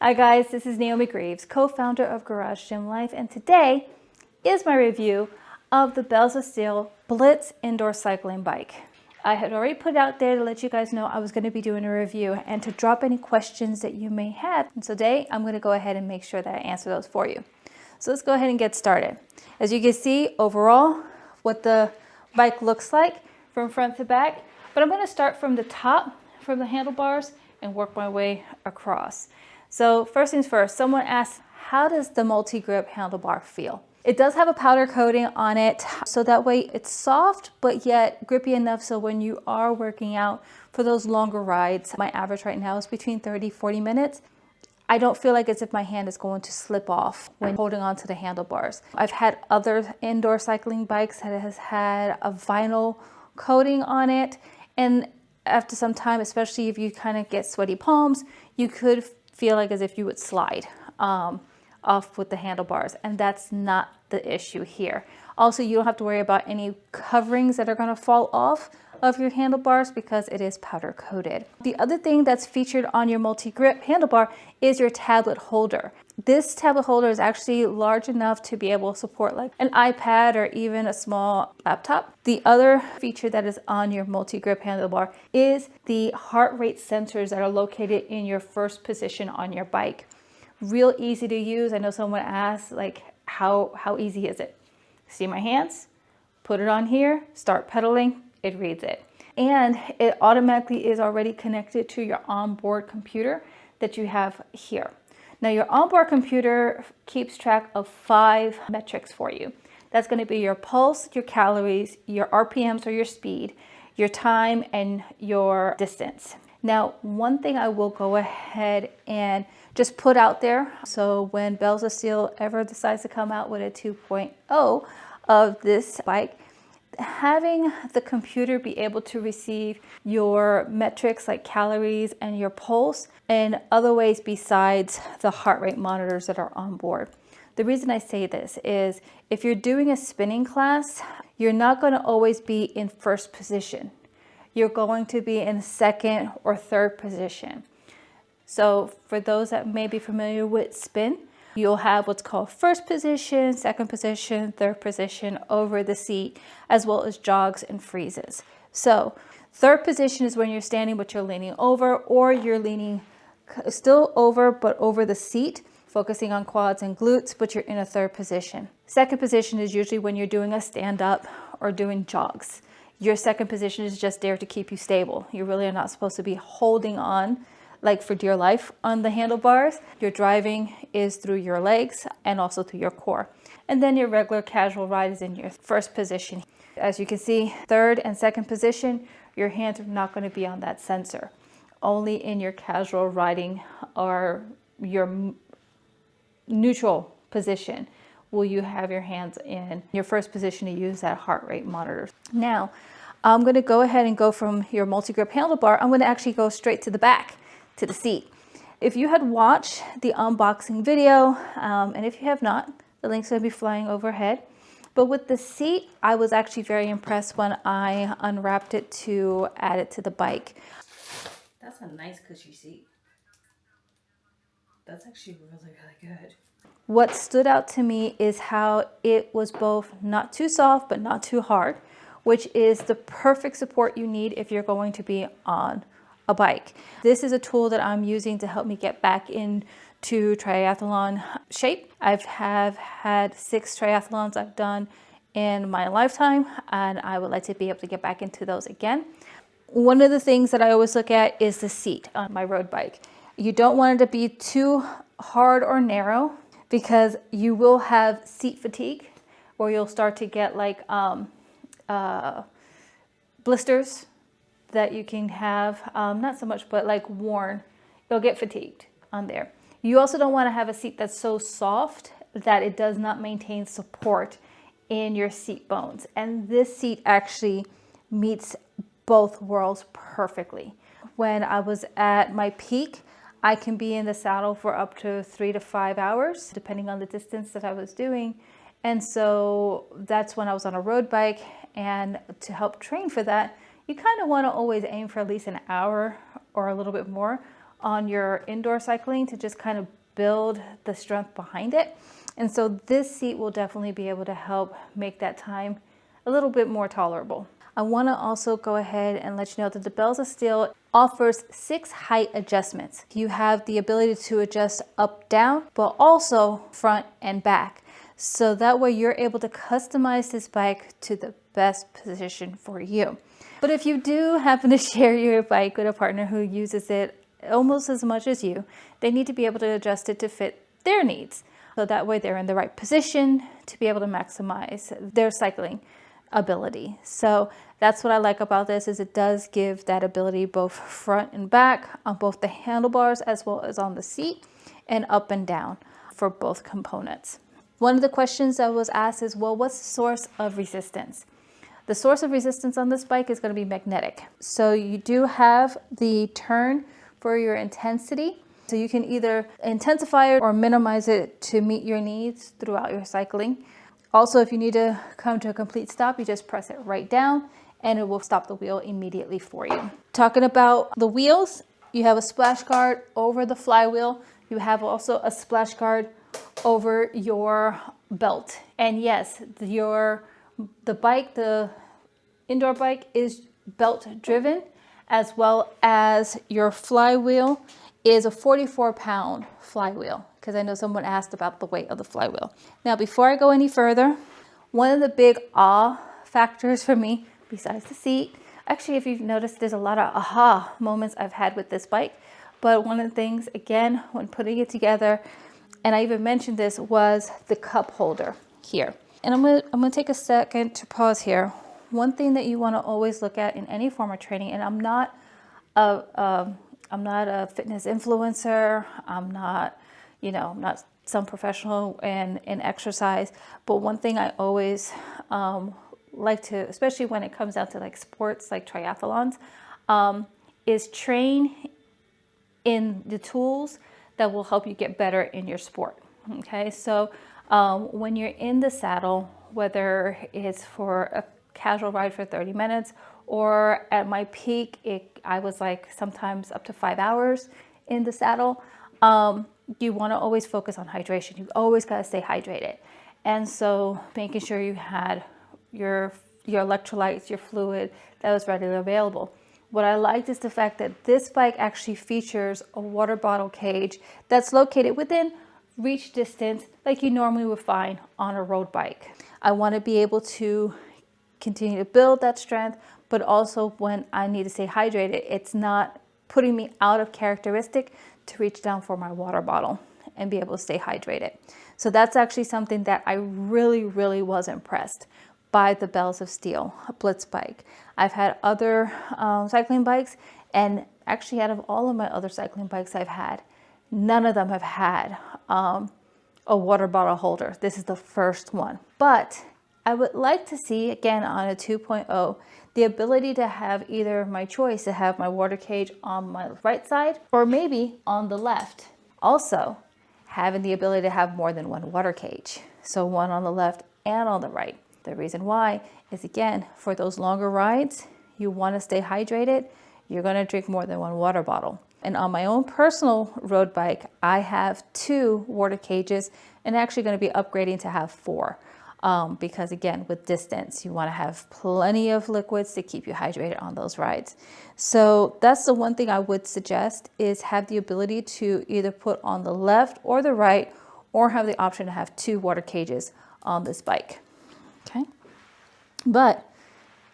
Hi guys, this is Naomi Greaves, co-founder of Garage Gym Life, and today is my review of the Bells of Steel Blitz indoor cycling bike. I had already put it out there to let you guys know I was going to be doing a review and to drop any questions that you may have. And today I'm going to go ahead and make sure that I answer those for you. So let's go ahead and get started. As you can see overall what the bike looks like from front to back, but I'm going to start from the top, from the handlebars, and work my way across. So first things first, someone asked, how does the multi-grip handlebar feel? It does have a powder coating on it, so that way it's soft, but yet grippy enough so when you are working out for those longer rides, my average right now is between 30-40 minutes. I don't feel like as if my hand is going to slip off when holding on to the handlebars. I've had other indoor cycling bikes that has had a vinyl coating on it, and after some time, especially if you kind of get sweaty palms, you could feel like as if you would slide off with the handlebars, and that's not the issue here. Also, you don't have to worry about any coverings that are going to fall off of your handlebars because it is powder coated. The other thing that's featured on your multi-grip handlebar is your tablet holder. This tablet holder is actually large enough to be able to support like an iPad or even a small laptop. The other feature that is on your multi-grip handlebar is the heart rate sensors that are located in your first position on your bike. Real easy to use. I know someone asked like how easy is it? See my hands? Put it on here, start pedaling, it reads it. And it automatically is already connected to your onboard computer that you have here. Now your onboard computer keeps track of 5 metrics for you. That's going to be your pulse, your calories, your RPMs or your speed, your time, and your distance. Now, one thing I will go ahead and just put out there, so when Bells of Steel ever decides to come out with a 2.0 of this bike, having the computer be able to receive your metrics like calories and your pulse and other ways besides the heart rate monitors that are on board. The reason I say this is if you're doing a spinning class, you're not going to always be in first position. You're going to be in second or third position. So for those that may be familiar with spin, you'll have what's called first position, second position, third position over the seat, as well as jogs and freezes. So third position is when you're standing but you're leaning over, or you're leaning still over but over the seat, focusing on quads and glutes, but you're in a third position. Second position is usually when you're doing a stand-up or doing jogs. Your second position is just there to keep you stable. You really are not supposed to be holding on like for dear life on the handlebars. Your driving is through your legs and also through your core. And then your regular casual ride is in your first position. As you can see, third and second position, your hands are not going to be on that sensor. Only in your casual riding or your neutral position will you have your hands in your first position to use that heart rate monitor. Now, I'm going to go ahead and go from your multi-grip handlebar. I'm going to actually go straight to the back, to the seat. If you had watched the unboxing video, and if you have not, the link's going to be flying overhead. But with the seat, I was actually very impressed when I unwrapped it to add it to the bike. That's a nice cushy seat. That's actually really, really good. What stood out to me is how it was both not too soft but not too hard, which is the perfect support you need if you're going to be on a bike. This is a tool that I'm using to help me get back into triathlon shape. I've had 6 triathlons I've done in my lifetime, and I would like to be able to get back into those again. One of the things that I always look at is the seat on my road bike. You don't want it to be too hard or narrow because you will have seat fatigue, or you'll start to get like blisters that you can have, not so much, but like worn. You'll get fatigued on there. You also don't want to have a seat that's so soft that it does not maintain support in your seat bones. And this seat actually meets both worlds perfectly. When I was at my peak, I can be in the saddle for up to 3 to 5 hours, depending on the distance that I was doing. And so that's when I was on a road bike. And to help train for that, you kind of want to always aim for at least an hour or a little bit more on your indoor cycling to just kind of build the strength behind it. And so this seat will definitely be able to help make that time a little bit more tolerable. I want to also go ahead and let you know that the Bells of Steel offers 6 height adjustments. You have the ability to adjust up, down, but also front and back. So that way you're able to customize this bike to the best position for you. But if you do happen to share your bike with a partner who uses it almost as much as you, they need to be able to adjust it to fit their needs. So that way they're in the right position to be able to maximize their cycling ability. So that's what I like about this, is it does give that ability both front and back on both the handlebars as well as on the seat, and up and down for both components. One of the questions that was asked is, well, what's the source of resistance? The source of resistance on this bike is going to be magnetic. So you do have the turn for your intensity. So you can either intensify it or minimize it to meet your needs throughout your cycling. Also, if you need to come to a complete stop, you just press it right down and it will stop the wheel immediately for you. Talking about the wheels, you have a splash guard over the flywheel. You have also a splash guard over your belt. And yes, the indoor bike is belt driven, as well as your flywheel is a 44-pound flywheel, because I know someone asked about the weight of the flywheel. Now, before I go any further, one of the big awe factors for me, besides the seat, actually, if you've noticed, there's a lot of aha moments I've had with this bike. But one of the things, again, when putting it together, and I even mentioned this, was the cup holder here. And I'm gonna take a second to pause here. One thing that you want to always look at in any form of training, and I'm not a fitness influencer. I'm not some professional in exercise. But one thing I always like to, especially when it comes down to like sports, like triathlons, is train in the tools that will help you get better in your sport. Okay, so when you're in the saddle, whether it's for a casual ride for 30 minutes, or at my peak, I was like sometimes up to 5 hours in the saddle. You want to always focus on hydration. You always got to stay hydrated. And so making sure you had your electrolytes, your fluid that was readily available. What I liked is the fact that this bike actually features a water bottle cage that's located within reach distance like you normally would find on a road bike. I want to be able to continue to build that strength, but also when I need to stay hydrated, it's not putting me out of characteristic to reach down for my water bottle and be able to stay hydrated. So that's actually something that I really, really was impressed by the Bells of Steel Blitz bike. I've had other cycling bikes, and actually out of all of my other cycling bikes I've had, none of them have had a water bottle holder. This is the first one. But I would like to see, again, on a 2.0, the ability to have either my choice to have my water cage on my right side or maybe on the left. Also, having the ability to have more than one water cage. So one on the left and on the right. The reason why is, again, for those longer rides, you want to stay hydrated. You're going to drink more than one water bottle. And on my own personal road bike, I have 2 water cages and actually going to be upgrading to have 4. Because again, with distance, you want to have plenty of liquids to keep you hydrated on those rides. So that's the one thing I would suggest, is have the ability to either put on the left or the right, or have the option to have 2 water cages on this bike. Okay. But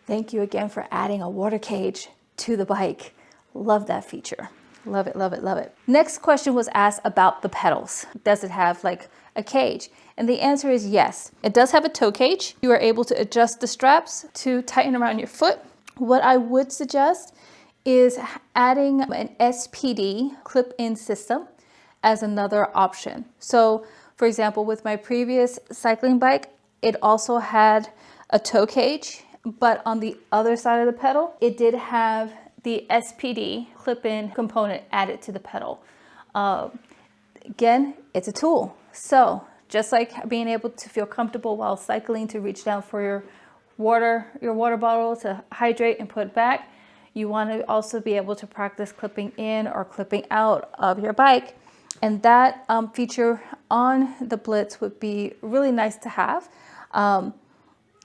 thank you again for adding a water cage to the bike. Love that feature. Love it, love it, love it. Next question was asked about the pedals. Does it have like a cage? And the answer is yes. It does have a toe cage. You are able to adjust the straps to tighten around your foot. What I would suggest is adding an SPD clip-in system as another option. So for example, with my previous cycling bike, it also had a toe cage, but on the other side of the pedal, it did have the SPD clip-in component added to the pedal. Again, it's a tool. So just like being able to feel comfortable while cycling to reach down for your water bottle to hydrate and put it back, You want to also be able to practice clipping in or clipping out of your bike. And that feature on the Blitz would be really nice to have.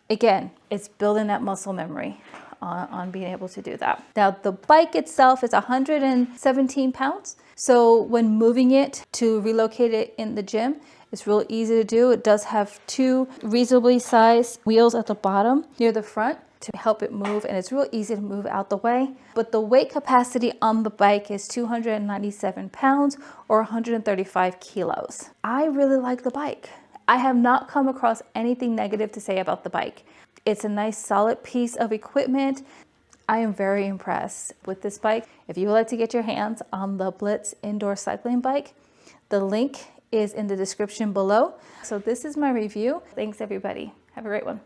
Again, it's building that muscle memory on being able to do that. Now, the bike itself is 117 pounds. So when moving it to relocate it in the gym, it's real easy to do. It does have two reasonably sized wheels at the bottom near the front to help it move, and it's real easy to move out the way. But the weight capacity on the bike is 297 pounds or 135 kilos. I really like the bike. I have not come across anything negative to say about the bike. It's a nice solid piece of equipment. I am very impressed with this bike. If you would like to get your hands on the Blitz indoor cycling bike, the link is in the description below. So this is my review. Thanks everybody. Have a great one.